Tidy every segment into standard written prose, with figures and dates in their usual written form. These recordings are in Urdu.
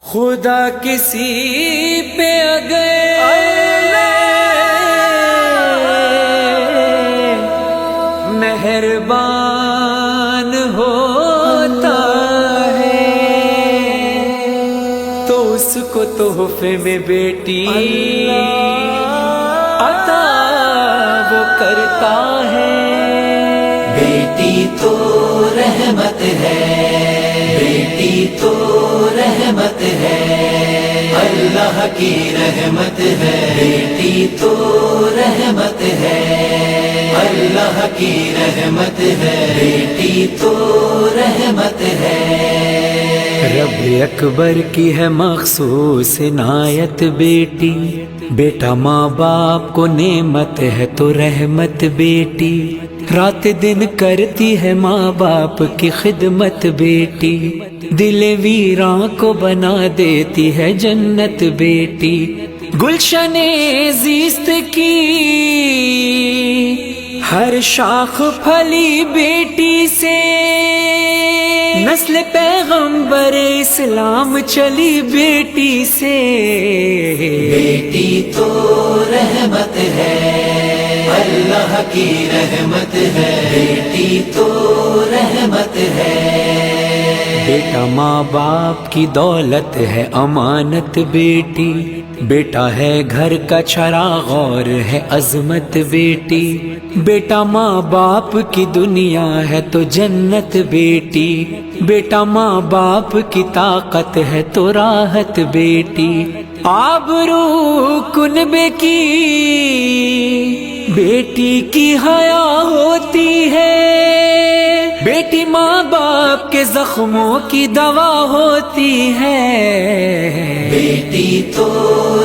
خدا کسی پہ اگر مہربان ہوتا ہے تو اس کو تحفے میں بیٹی عطا وہ کرتا ہے۔ بیٹی تو رحمت ہے، بیٹی تو رحمت ہے، اللہ کی رحمت ہے۔ بیٹی تو رحمت ہے، اللہ کی رحمت ہے۔ بیٹی تو رحمت ہے۔ رب اکبر کی ہے مخصوص عنایت بیٹی، بیٹا ماں باپ کو نعمت ہے تو رحمت بیٹی، رات دن کرتی ہے ماں باپ کی خدمت بیٹی، دل ویراں کو بنا دیتی ہے جنت بیٹی، گلشن زیست کی ہر شاخ پھلی بیٹی سے، نسل پیغمبر اسلام چلی بیٹی سے۔ بیٹی تو رحمت ہے، اللہ کی رحمت ہے۔ بیٹی تو رحمت ہے۔ بیٹا ماں باپ کی دولت ہے امانت بیٹی، بیٹا ہے گھر کا چراغ اور ہے عظمت بیٹی، بیٹا ماں باپ کی دنیا ہے تو جنت بیٹی، بیٹا ماں باپ کی طاقت ہے تو راحت بیٹی، آبرو کنبے کی بیٹی کی حیا ہوتی ہے، بیٹی ماں باپ کے زخموں کی دوا ہوتی ہے۔ بیٹی تو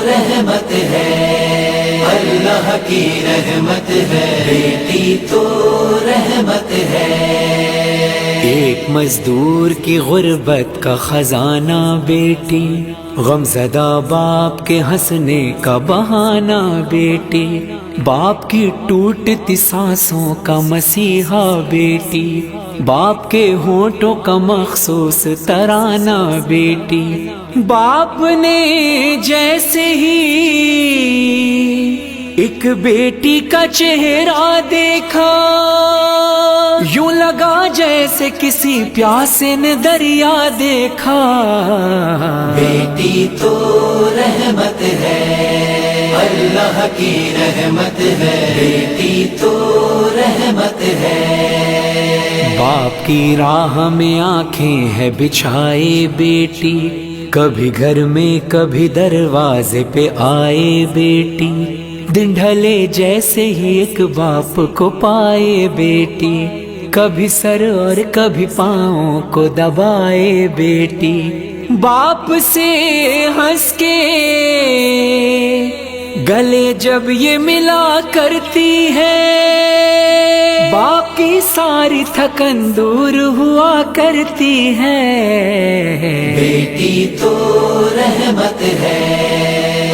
رحمت ہے، اللہ کی رحمت ہے۔ بیٹی تو رحمت ہے۔ ایک مزدور کی غربت کا خزانہ بیٹی، غمزدہ باپ کے ہنسنے کا بہانہ بیٹی، باپ کی ٹوٹتی سانسوں کا مسیحا بیٹی، باپ کے ہونٹوں کا مخصوص ترانہ بیٹی، باپ نے جیسے ہی ایک بیٹی کا چہرہ دیکھا، یوں لگا جیسے کسی پیاسے نے دریا دیکھا۔ بیٹی تو رحمت ہے، اللہ کی رحمت ہے۔ بیٹی تو رحمت ہے۔ باپ کی راہ میں آنکھیں ہے بچھائے بیٹی، کبھی گھر میں کبھی دروازے پہ آئے بیٹی، دن ڈھلے جیسے ہی ایک باپ کو پائے بیٹی، کبھی سر اور کبھی پاؤں کو دبائے بیٹی، باپ سے ہنس کے گلے جب یہ ملا کرتی ہے، باپ کی ساری تھکن دور ہوا کرتی ہے۔ بیٹی تو رحمت ہے،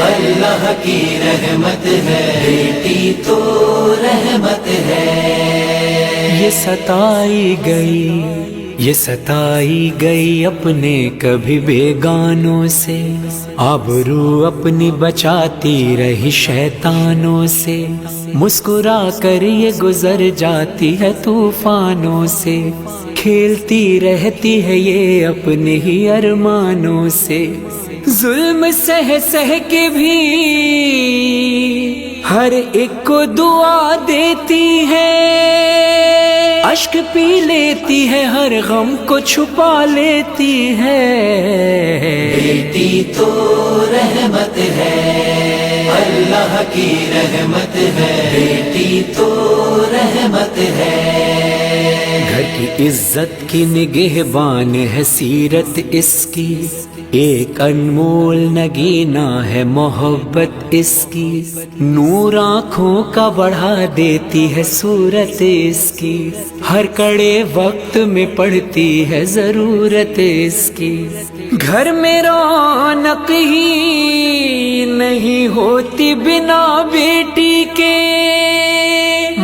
اللہ کی رحمت ہے۔ بیٹی تو رحمت ہے۔ یہ ستائی گئی اپنے کبھی بیگانوں سے، آبرو اپنی بچاتی رہی شیطانوں سے، مسکرا کر یہ گزر جاتی ہے طوفانوں سے، کھیلتی رہتی ہے یہ اپنے ہی ارمانوں سے، ظلم سہ سہ کے بھی ہر ایک کو دعا دیتی ہے، اشک پی لیتی ہے ہر غم کو چھپا لیتی ہے۔ بیٹی تو رحمت ہے، اللہ کی رحمت ہے۔ بیٹی تو رحمت ہے۔ گھر کی عزت کی نگہبان ہے سیرت اس کی، ایک انمول نگینہ ہے محبت اس کی، نور آنکھوں کا بڑھا دیتی ہے صورت اس کی، ہر کڑے وقت میں پڑتی ہے ضرورت اس کی، گھر میں رونق ہی نہیں ہوتی بنا بیٹی کے،